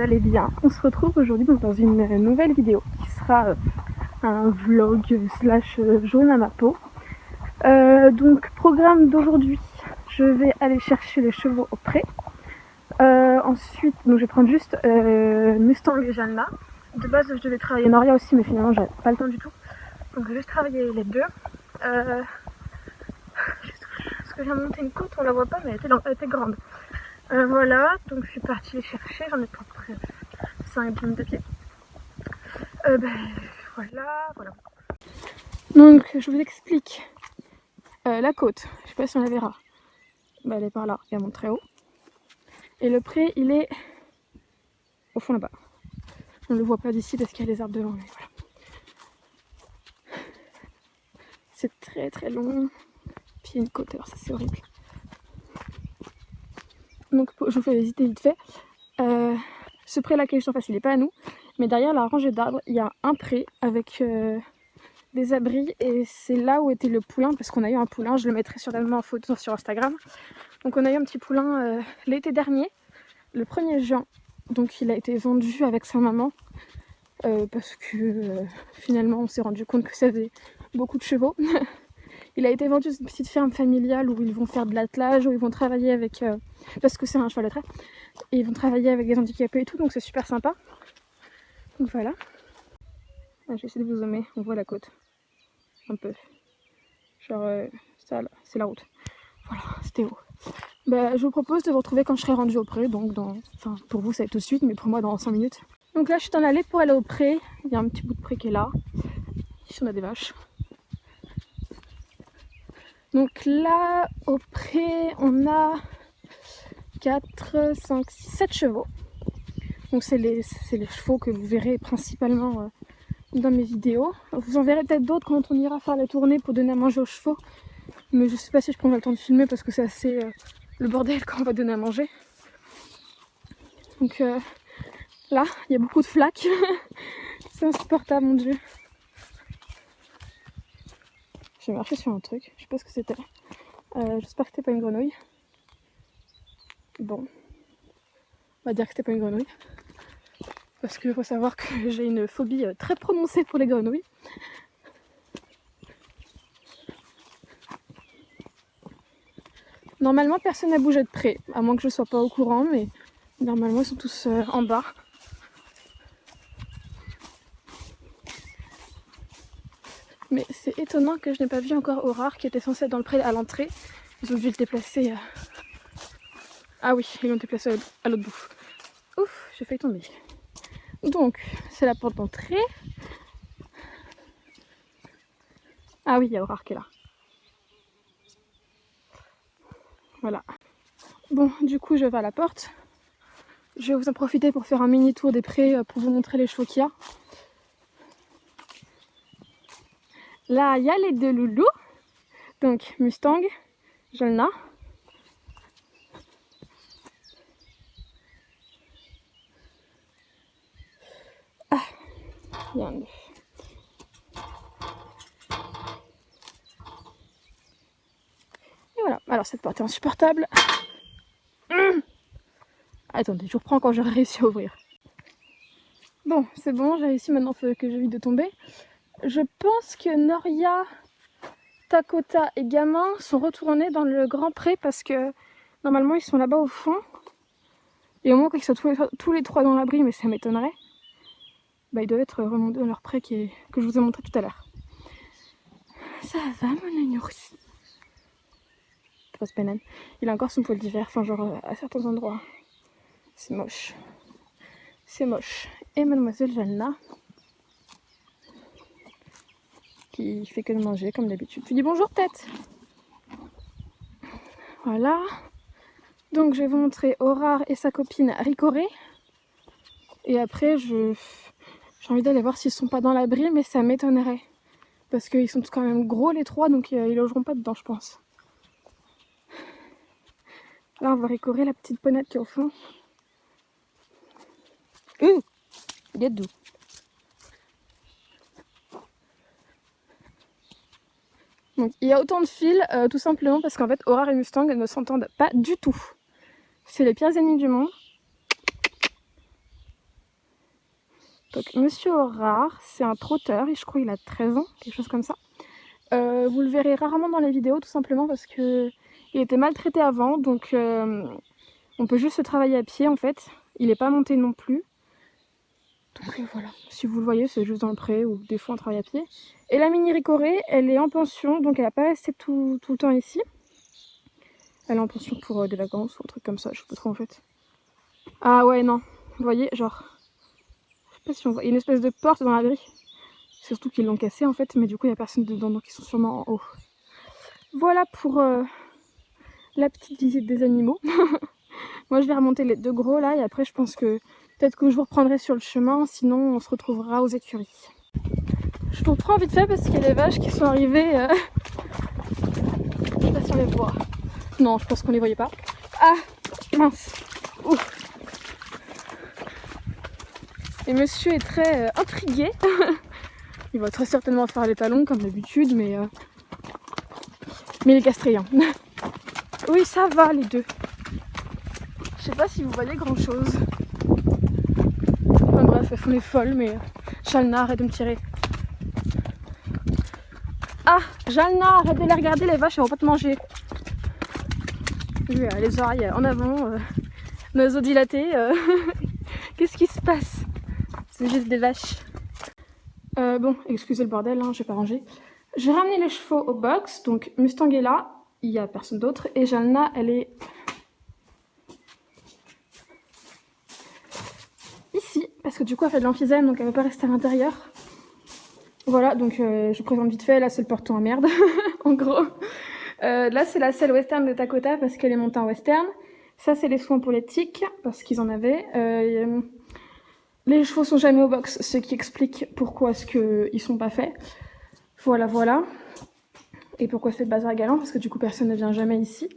allez bien. On se retrouve aujourd'hui dans une nouvelle vidéo qui sera un vlog slash jaune à ma peau. Donc programme d'aujourd'hui, je vais aller chercher les chevaux au pré. Ensuite, donc je vais prendre juste Mustang et Jalna. De base je devais travailler Noria aussi, mais finalement j'avais pas le temps du tout. Donc je vais juste travailler les deux. Parce que j'ai monté une côte, on la voit pas, mais elle était grande. Voilà, donc je suis partie les chercher, j'en ai pour près 5 minutes de pied. Voilà. Donc je vous explique la côte, je sais pas si on la verra. Elle est par là, et elle monte très haut. Et le pré, il est au fond là-bas. On ne le voit pas d'ici parce qu'il y a les arbres devant, mais voilà. C'est très très long. Puis il y a une côte, alors ça c'est horrible. Donc je vous fais visiter vite fait. Ce pré là qui est en face, il n'est pas à nous. Mais derrière la rangée d'arbres, il y a un pré avec des abris. Et c'est là où était le poulain, parce qu'on a eu un poulain. Je le mettrai sûrement en photo sur Instagram. Donc on a eu un petit poulain l'été dernier, le 1er juin. Donc il a été vendu avec sa maman. Parce que finalement on s'est rendu compte que ça faisait beaucoup de chevaux. Il a été vendu dans une petite ferme familiale où ils vont faire de l'attelage, où ils vont travailler avec... parce que c'est un cheval de trait. Et ils vont travailler avec des handicapés et tout, donc c'est super sympa. Donc voilà. Ah, j'essaie de vous zoomer, on voit la côte. Un peu. Genre, ça là, c'est la route. Voilà, c'était haut. Je vous propose de vous retrouver quand je serai rendue au pré, donc dans... Enfin, pour vous ça va être tout de suite, mais pour moi dans 5 minutes. Donc là je suis dans l'allée pour aller au pré. Il y a un petit bout de pré qui est là. Ici on a des vaches. Donc là, au pré, on a 4, 5, 6, 7 chevaux. Donc c'est les chevaux que vous verrez principalement dans mes vidéos. Vous en verrez peut-être d'autres quand on ira faire la tournée pour donner à manger aux chevaux. Mais je sais pas si je prendrai le temps de filmer parce que c'est assez le bordel quand on va donner à manger. Donc là, il y a beaucoup de flaques. C'est insupportable, mon dieu. J'ai marché sur un truc, je sais pas ce que c'était. J'espère que c'était pas une grenouille. Bon, on va dire que c'était pas une grenouille. Parce qu'il faut savoir que j'ai une phobie très prononcée pour les grenouilles. Normalement, personne n'a bougé de près, à moins que je sois pas au courant, mais normalement, ils sont tous en bas. Mais c'est étonnant que je n'ai pas vu encore Aurore qui était censée être dans le pré à l'entrée. Ils ont dû le déplacer. Ah oui, ils l'ont déplacé à l'autre bout. Ouf, j'ai failli tomber. Donc, c'est la porte d'entrée. Ah oui, il y a Aurore qui est là. Voilà. Bon, du coup, je vais à la porte. Je vais vous en profiter pour faire un mini tour des prés pour vous montrer les chevaux qu'il y a. Là, il y a les deux loulous. Donc, Mustang, Jalna. Ah, il y a un œuf. Et voilà, alors cette porte est insupportable. Attendez, je reprends quand j'aurai réussi à ouvrir. Bon, c'est bon, j'ai réussi maintenant que j'évite de tomber. Je pense que Noria, Takota et Gamin sont retournés dans le grand pré parce que normalement ils sont là-bas au fond. Et au moins qu'ils soient tous les trois dans l'abri, mais ça m'étonnerait. Ils doivent être remontés dans leur pré que je vous ai montré tout à l'heure. Ça va mon nounours? Grosse banane. Il a encore son poil d'hiver, enfin genre à certains endroits. C'est moche. C'est moche. Et mademoiselle Jalna, qui fait que de manger comme d'habitude. Tu dis bonjour tête. Voilà. Donc je vais vous montrer Aurore et sa copine Ricoré. Et après j'ai envie d'aller voir s'ils sont pas dans l'abri, mais ça m'étonnerait. Parce qu'ils sont quand même gros les trois, donc ils logeront pas dedans je pense. Là on va Ricoré, la petite ponette qui est au fond. Il est doux. Donc il y a autant de fils tout simplement parce qu'en fait Aurore et Mustang ne s'entendent pas du tout. C'est les pires ennemis du monde. Donc Monsieur Aurard, c'est un trotteur et je crois qu'il a 13 ans, quelque chose comme ça. Vous le verrez rarement dans les vidéos tout simplement parce que il était maltraité avant, donc on peut juste se travailler à pied en fait. Il n'est pas monté non plus. Donc voilà, si vous le voyez, c'est juste dans le pré ou des fois on travaille à pied. Et la mini Ricoré, elle est en pension, donc elle n'a pas resté tout le temps ici. Elle est en pension pour des vacances ou un truc comme ça, je sais pas trop en fait. Ah ouais, non, vous voyez, genre, je sais pas si on voit, il y a une espèce de porte dans la grille. Surtout qu'ils l'ont cassée en fait, mais du coup il n'y a personne dedans, donc ils sont sûrement en haut. Voilà pour la petite visite des animaux. Moi je vais remonter les 2 gros là, et après je pense que peut-être que je vous reprendrai sur le chemin, sinon on se retrouvera aux écuries. Je vous reprends vite fait parce qu'il y a les vaches qui sont arrivées. Je sais pas si on les voit. Non, je pense qu'on les voyait pas. Ah, mince. Ouf. Et monsieur est très intrigué. Il va très certainement faire les talons comme d'habitude, mais il est castré. Hein. Oui, ça va les 2. Je sais pas si vous voyez grand chose. Enfin bref, elles font les folles, mais Jalna, arrête de me tirer. Ah, Jalna, arrête de les regarder, les vaches, elles vont pas te manger. Oui, les oreilles en avant, nos os dilatés. Qu'est-ce qui se passe? C'est juste des vaches. Bon, excusez le bordel, hein, je vais pas ranger. J'ai ramené les chevaux au box, donc Mustang est là, il n'y a personne d'autre, et Jalna, elle est ici, parce que du coup elle fait de l'emphysème, donc elle ne va pas rester à l'intérieur. Voilà, donc je vous présente vite fait, là c'est le porton à merde, en gros. Là c'est la selle western de Dakota, parce qu'elle est montée en western. Ça c'est les soins pour les tiques, parce qu'ils en avaient. Les chevaux sont jamais au box, ce qui explique pourquoi est-ce qu'ils sont pas faits. Voilà, voilà. Et pourquoi c'est le bazar galant, parce que du coup personne ne vient jamais ici.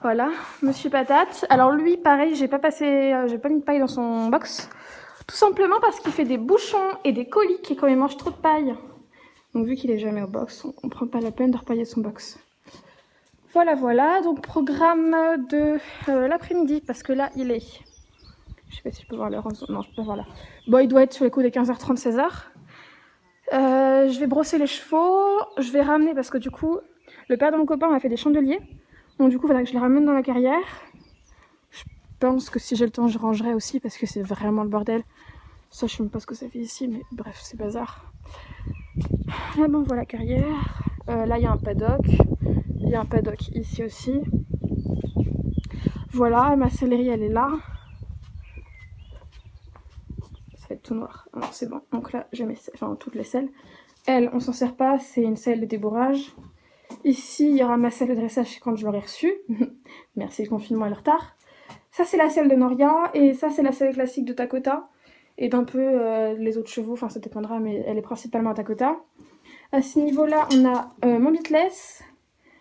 Voilà, Monsieur Patate. Alors lui, pareil, j'ai pas mis de paille dans son box. Tout simplement parce qu'il fait des bouchons et des coliques et quand il mange trop de paille. Donc vu qu'il est jamais au box, on prend pas la peine de repailler son box. Voilà, voilà. Donc programme de l'après-midi, parce que là, il est... Je sais pas si je peux voir l'heure. Non, je peux pas voir là. Bon, il doit être sur les coups des 15h30, 16h. Je vais brosser les chevaux. Je vais ramener, parce que du coup, le père de mon copain m'a fait des chandeliers. Donc du coup, il faudra que je les ramène dans la carrière. Je pense que si j'ai le temps, je rangerai aussi, parce que c'est vraiment le bordel. Ça, je sais même pas ce que ça fait ici, mais bref, c'est bazar. Là, bon, voilà la carrière. Là, il y a un paddock. Il y a un paddock ici aussi. Voilà, ma sellerie, elle est là. Ça va être tout noir. Alors, c'est bon. Donc là, j'ai mes selles, enfin, toutes les selles. Elle, on s'en sert pas, c'est une selle de débourrage. Ici, il y aura ma selle de dressage quand je l'aurai reçue. Merci, le confinement et le retard. Ça, c'est la selle de Noria. Et ça, c'est la selle classique de Dakota. Et d'un peu les autres chevaux, enfin ça dépendra, mais elle est principalement à Dakota. À ce niveau-là, on a mon bitless,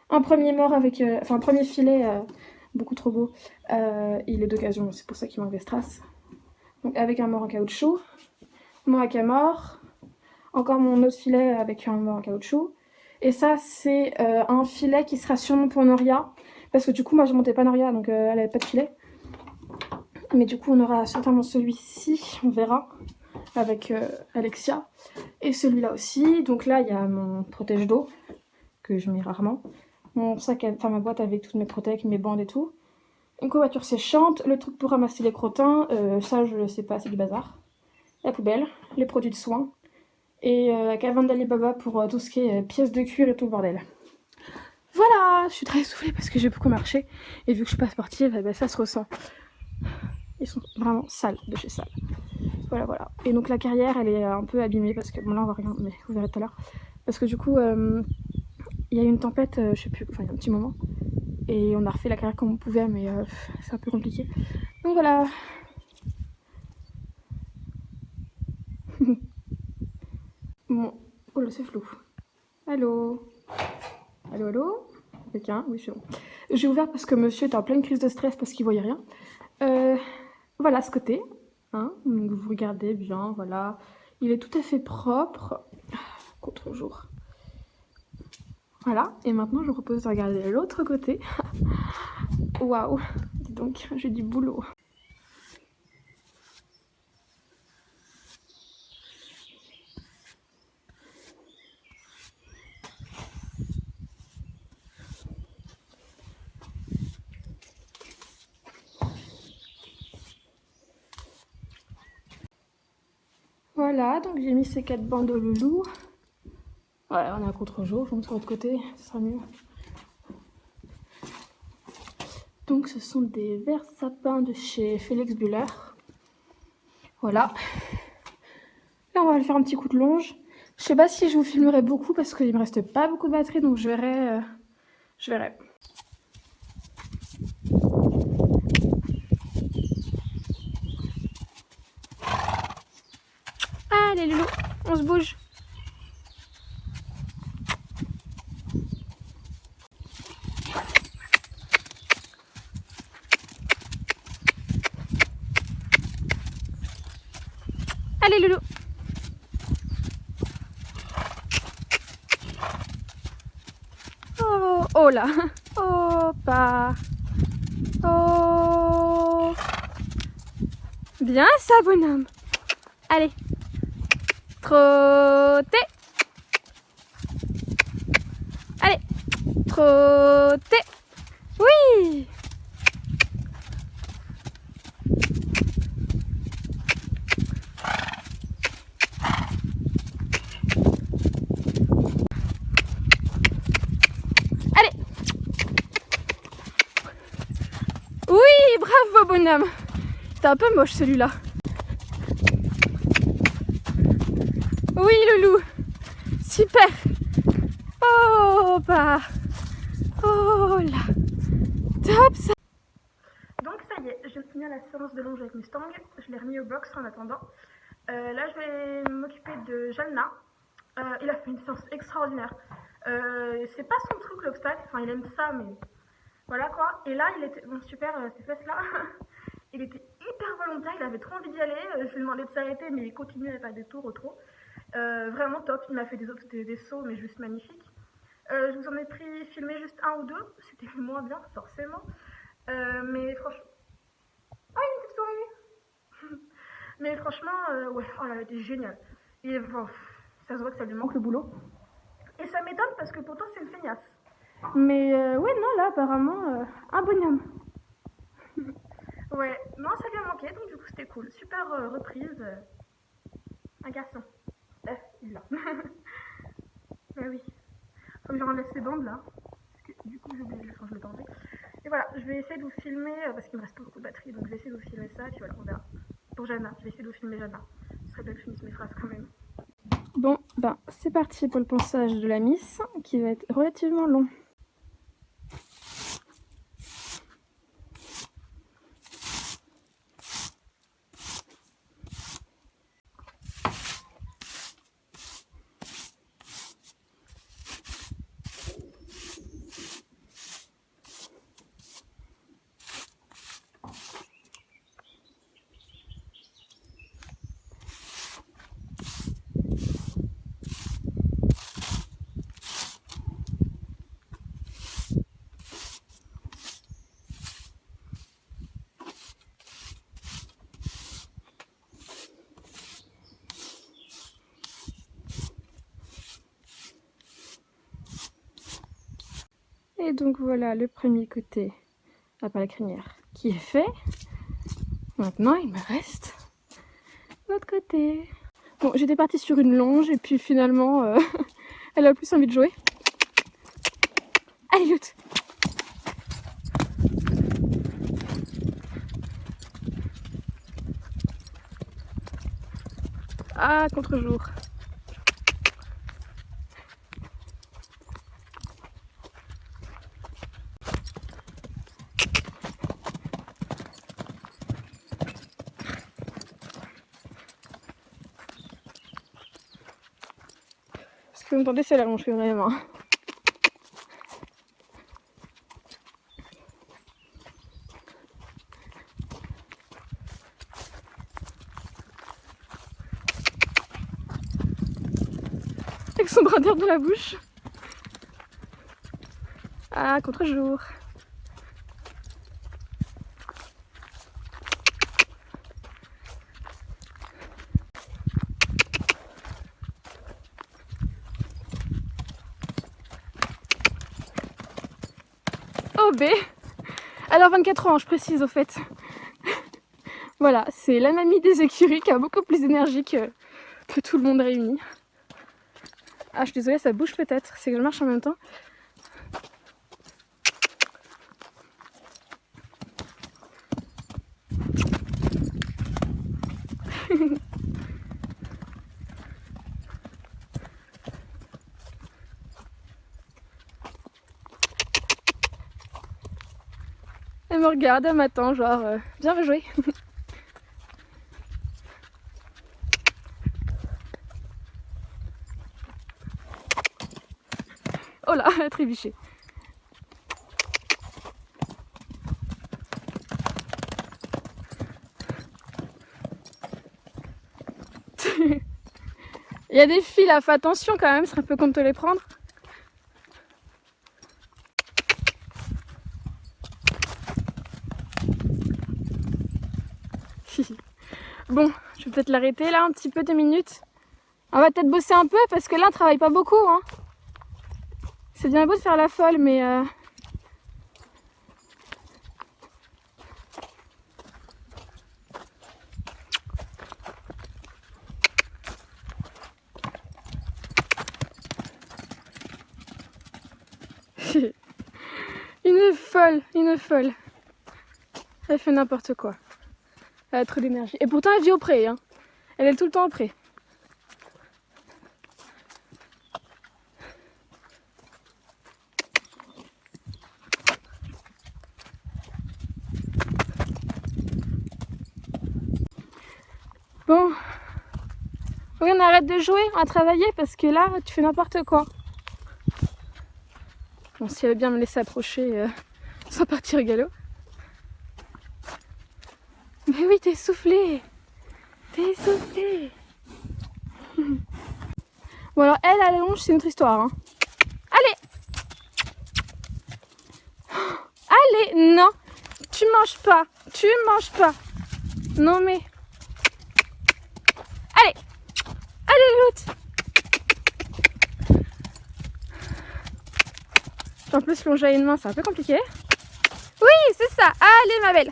un premier mort avec, enfin un premier filet, beaucoup trop beau. Il est d'occasion, c'est pour ça qu'il manque des strass. Donc avec un mort en caoutchouc, mort avec un mort, encore mon autre filet avec un mort en caoutchouc. Et ça, c'est un filet qui sera sûrement pour Noria, parce que du coup, moi je montais pas Noria, donc elle avait pas de filet. Mais du coup, on aura certainement celui-ci, on verra, avec Alexia. Et celui-là aussi. Donc là, il y a mon protège d'eau, que je mets rarement. Mon sac, enfin ma boîte avec toutes mes protèges, mes bandes et tout. Une courbature séchante, le truc pour ramasser les crottins, ça je sais pas, c'est du bazar. La poubelle, les produits de soins. Et la caverne d'Alibaba pour tout ce qui est pièces de cuir et tout le bordel. Voilà, je suis très essoufflée parce que j'ai beaucoup marché. Et vu que je suis pas sportive, eh ben, ça se ressent. Ils sont vraiment sales de chez sales. Voilà, voilà. Et donc la carrière, elle est un peu abîmée parce que... Bon, là, on voit rien, mais vous verrez tout à l'heure. Parce que du coup, il y a eu une tempête, je sais plus, enfin, il y a un petit moment. Et on a refait la carrière comme on pouvait, mais c'est un peu compliqué. Donc voilà. Bon. Oh là, c'est flou. Allô? Allô, allô? Quelqu'un? Oui, c'est bon. J'ai ouvert parce que monsieur était en pleine crise de stress parce qu'il voyait rien. Voilà ce côté. Hein, donc vous regardez bien, voilà. Il est tout à fait propre. Contre-jour. Voilà, et maintenant je vous propose de regarder l'autre côté. Waouh, dis donc, j'ai du boulot. Voilà, donc j'ai mis ces 4 bandes au loulou. Ouais, on est à contre-jour, je montre de l'autre côté, ce sera mieux. Donc ce sont des verres sapins de chez Félix Buller. Voilà. Là on va faire un petit coup de longe. Je sais pas si je vous filmerai beaucoup parce qu'il me reste pas beaucoup de batterie, donc je verrai. Allez Loulou, on se bouge. Allez Loulou. Oh, oh là. Oh, pas. Oh. Bien ça, bonhomme. Allez. Trottez. Allez. Trottez. Oui. Allez. Oui, bravo, bonhomme. C'était un peu moche celui-là. Oui, Loulou. Super. Oh, bah. Oh là. Top ça. Donc ça y est, je finis la séance de longe avec Mustang. Je l'ai remis au box en attendant. Là, je vais m'occuper de Jalna. Il a fait une séance extraordinaire. C'est pas son truc l'obstacle. Enfin, il aime ça, mais voilà quoi. Et là, il était bon, super, ces fesses là. Il était hyper volontaire. Il avait trop envie d'y aller. Je lui ai demandé de s'arrêter, mais il continuait à faire des tours au trot. Vraiment top. Il m'a fait des sauts, mais juste magnifiques. Je vous en ai filmé juste un ou deux. C'était moins bien, forcément. Mais franchement. Ah, une petite souris. Mais franchement, ouais, oh là, elle était géniale. Et bon, ça se voit que ça lui manque le boulot. Et ça m'étonne parce que pourtant c'est une feignasse. Mais ouais, non, là, apparemment, un bonhomme. Ouais, non, ça lui a manqué, donc du coup c'était cool. Super reprise. Un garçon. Il l'a. Ouais, oui. Faut que je renlève ces bandes là. Parce que du coup j'ai oublié de le changer le danger. Et voilà, je vais essayer de vous filmer parce qu'il me reste pas beaucoup de batterie, donc je vais essayer de vous filmer ça et puis voilà, on verra. Pour Jana, je vais essayer de vous filmer Jana. Ce serait bien que je finisse mes phrases quand même. Bon, ben c'est parti pour le ponçage de la Miss qui va être relativement long. Et donc voilà le premier côté, à part la crinière, qui est fait. Maintenant il me reste l'autre côté. Bon, j'étais partie sur une longe et puis finalement elle a plus envie de jouer. Allez l'autre. Ah, contre-jour. Ce que vous entendez, c'est la longe vraiment. Avec son bras d'air dans la bouche. Ah, contre-jour. Oh B. Alors 24 ans, je précise au fait. Voilà, c'est la mamie des écuries qui a beaucoup plus d'énergie que peu tout le monde réuni. Ah, je suis désolée, ça bouge peut-être, c'est que je marche en même temps. Elle me regarde, elle m'attend, genre bien joué. Oh là, elle a trébuché. Il y a des fils là, fais attention quand même, ce serait un peu con de te les prendre. Bon, je vais peut-être l'arrêter là un petit peu 2 minutes. On va peut-être bosser un peu parce que là on travaille pas beaucoup. Hein. C'est bien beau de faire la folle, mais une folle, une folle. Elle fait n'importe quoi. Elle a trop d'énergie. Et pourtant elle vit au pré, hein. Elle est tout le temps au pré. Bon, oui, on arrête de jouer, on va travailler parce que là tu fais n'importe quoi. Bon, si elle veut bien me laisser approcher sans partir au galop. Mais oui, t'es essoufflée. T'es essoufflée. Bon alors elle à la longe c'est une autre histoire. Hein. Allez. Allez, non. Tu manges pas. Tu manges pas. Non mais. Allez. Allez l'autre. En plus longer à une main c'est un peu compliqué. Oui c'est ça. Allez ma belle.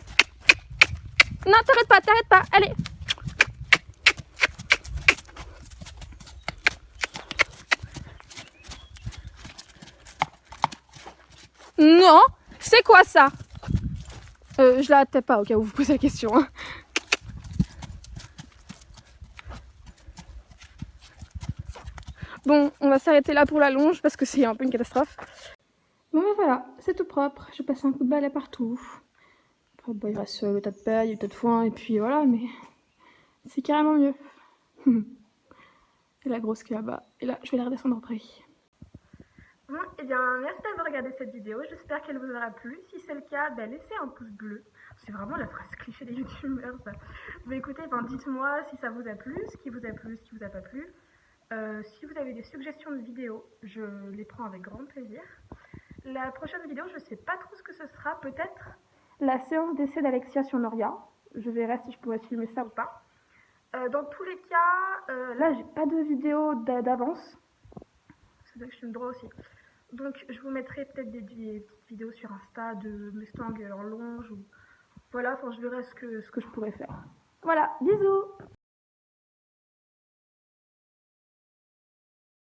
Non t'arrêtes pas, t'arrêtes pas. Allez. Non. C'est quoi ça? Je la tape pas au cas où vous posez la question. Hein. Bon, on va s'arrêter là pour la longe parce que c'est un peu une catastrophe. Bon ben voilà, c'est tout propre. Je passe un coup de balai partout. Après, bon, il reste le tas de paille, le tas de foin et puis voilà, mais c'est carrément mieux. Et la grosse qui est là-bas. Et là, je vais la redescendre après. Bon, et bien merci d'avoir regardé cette vidéo, j'espère qu'elle vous aura plu. Si c'est le cas, ben, laissez un pouce bleu. C'est vraiment la phrase cliché des youtubeurs ça. Mais écoutez, ben, dites-moi si ça vous a plu, ce qui vous a plu, ce qui vous a pas plu. Si vous avez des suggestions de vidéos, je les prends avec grand plaisir. La prochaine vidéo, je sais pas trop ce que ce sera, peut-être la séance d'essai d'Alexia sur Noria. Je verrai si je pourrais filmer ça ou pas. Dans tous les cas, là j'ai pas de vidéo d'avance. C'est vrai que je suis le droit aussi. Donc je vous mettrai peut-être des petites vidéos sur Insta de Mustang en longe ou voilà, enfin je verrai ce que je pourrais faire. Voilà, bisous.